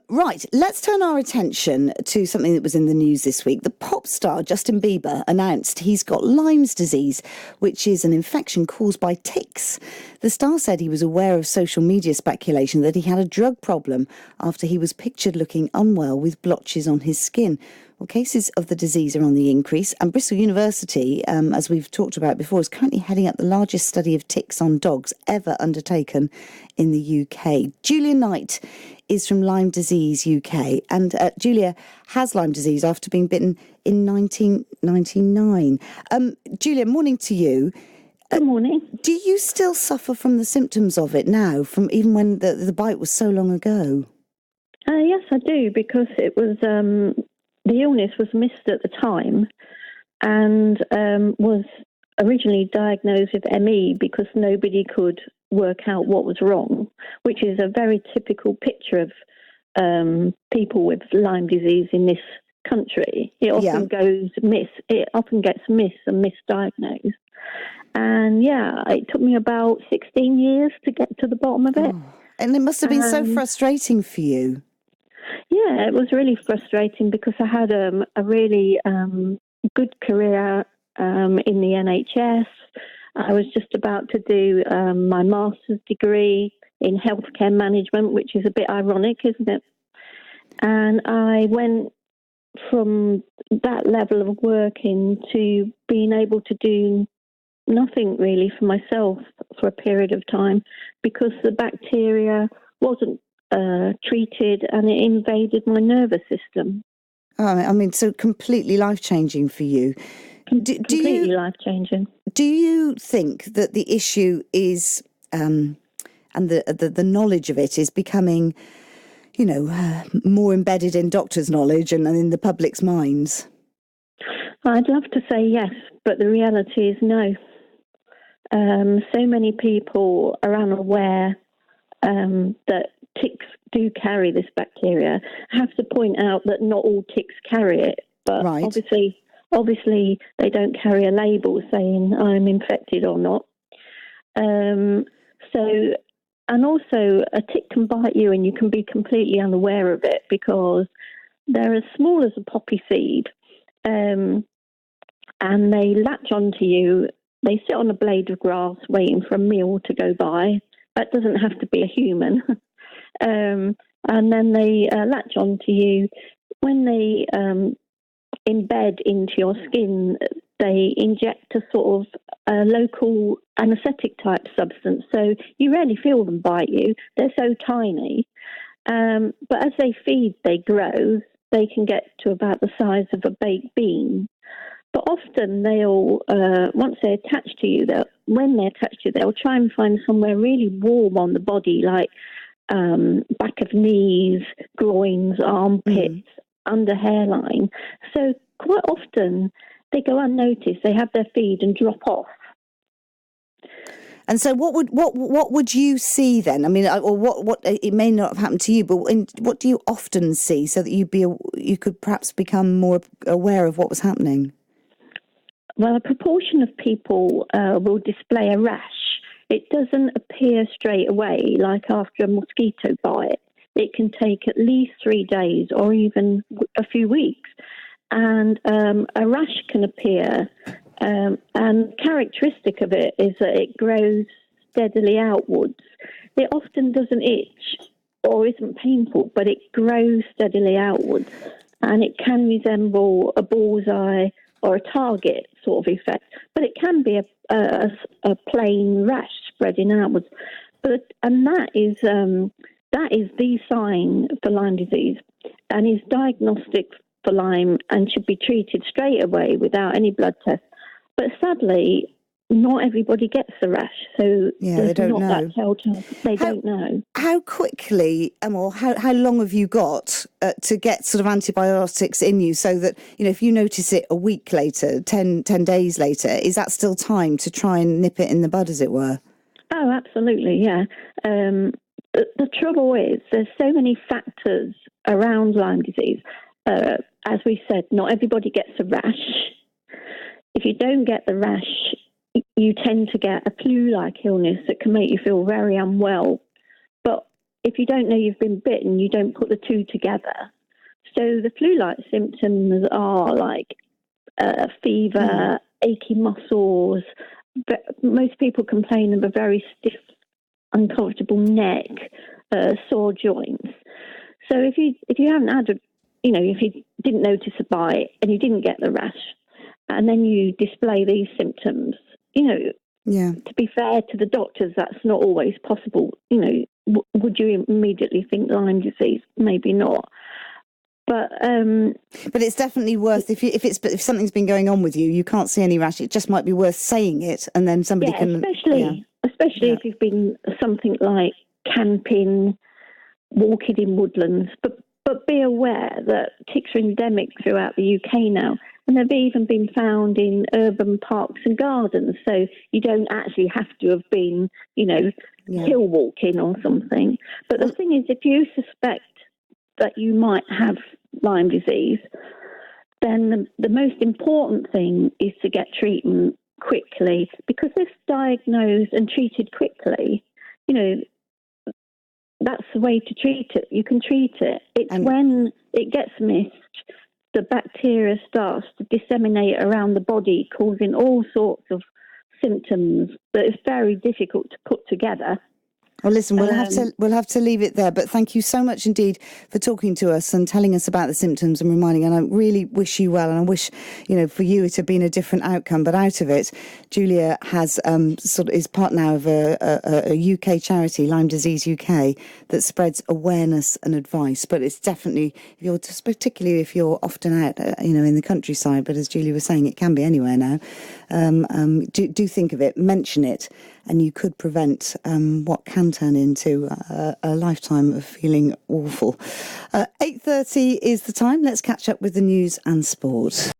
Right, let's turn our attention to something that was in the news this week. The pop star Justin Bieber announced he's got Lyme's disease, which is an infection caused by ticks. The star said he was aware of social media speculation that he had a drug problem after he was pictured looking unwell with blotches on his skin. Well, cases of the disease are on the increase, and Bristol University, as we've talked about before, is currently heading up the largest study of ticks on dogs ever undertaken in the UK. Julia Knight is from Lyme Disease UK, and Julia has Lyme disease after being bitten in 1999. Julia, morning to you. Good morning. Do you still suffer from the symptoms of it now, from even when the bite was so long ago? Yes, I do, because it was the illness was missed at the time and was originally diagnosed with ME because nobody could work out what was wrong, which is a very typical picture of people with Lyme disease in this country. It often goes miss. It often gets missed and misdiagnosed. And it took me about 16 years to get to the bottom of it. Oh, and it must have been so frustrating for you. Yeah, it was really frustrating because I had a really good career in the NHS. I was just about to do my master's degree in healthcare management, which is a bit ironic, isn't it? And I went from that level of working to being able to do nothing really for myself for a period of time because the bacteria wasn't treated and it invaded my nervous system. Oh, I mean, so completely life-changing for you. Completely life-changing. Do you think that the issue is, and the knowledge of it is becoming, more embedded in doctors' knowledge and in the public's minds? I'd love to say yes, but the reality is no. So many people are unaware that ticks do carry this bacteria. I have to point out that not all ticks carry it, but obviously they don't carry a label saying I'm infected or not. And also a tick can bite you and you can be completely unaware of it because they're as small as a poppy seed, and they latch onto you. They sit on a blade of grass waiting for a meal to go by. That doesn't have to be a human. And then they latch onto you. When they embed into your skin, they inject a sort of local anaesthetic type substance. So you rarely feel them bite you. They're so tiny. But as they feed, they grow. They can get to about the size of a baked bean. But often they'll, once they're attached to you, they'll try and find somewhere really warm on the body, like back of knees, groins, armpits, under hairline. So quite often they go unnoticed. They have their feed and drop off. And so, what would you see then? I mean, or what it may not have happened to you, but what do you often see so that you could perhaps become more aware of what was happening? Well, a proportion of people will display a rash. It doesn't appear straight away, like after a mosquito bite. It can take at least 3 days or even a few weeks. And a rash can appear. And characteristic of it is that it grows steadily outwards. It often doesn't itch or isn't painful, but it grows steadily outwards. And it can resemble a bullseye or a target sort of effect, but it can be a plain rash spreading outwards. And that is the sign for Lyme disease, and is diagnostic for Lyme and should be treated straight away without any blood test. But sadly, not everybody gets the rash, so they don't know. That telltale. They don't know. How quickly, or how long have you got to get sort of antibiotics in you so that, if you notice it a week later, 10 days later, is that still time to try and nip it in the bud, as it were? Oh, absolutely, yeah. The trouble is there's so many factors around Lyme disease. As we said, not everybody gets a rash. If you don't get the rash, you tend to get a flu-like illness that can make you feel very unwell. But if you don't know you've been bitten, you don't put the two together. So the flu-like symptoms are like fever, achy muscles. But most people complain of a very stiff, uncomfortable neck, sore joints. So if you haven't had if you didn't notice a bite and you didn't get the rash, and then you display these symptoms, to be fair to the doctors, that's not always possible. Would you immediately think Lyme disease? Maybe not. But it's definitely worth if something's been going on with you, you can't see any rash. It just might be worth saying it, and then somebody can. Especially if you've been something like camping, walking in woodlands. But be aware that ticks are endemic throughout the UK now, and they've even been found in urban parks and gardens. So you don't actually have to have been, hill walking or something. But the thing is, if you suspect that you might have Lyme disease, then the most important thing is to get treatment quickly, because if diagnosed and treated quickly, that's the way to treat it. You can treat it. It's when it gets missed, the bacteria starts to disseminate around the body, causing all sorts symptoms that is very difficult to put together. Well, listen, we'll have to leave it there. But thank you so much indeed for talking to us and telling us about the symptoms and reminding. And I really wish you well, and I wish for you it had been a different outcome. But out of it, Julia has is part now of a UK charity, Lyme Disease UK, that spreads awareness and advice. But it's definitely, particularly if you're often out, in the countryside. But as Julia was saying, it can be anywhere now. Do think of it, mention it, and you could prevent what can turn into a lifetime of feeling awful. 8:30 is the time. Let's catch up with the news and sport.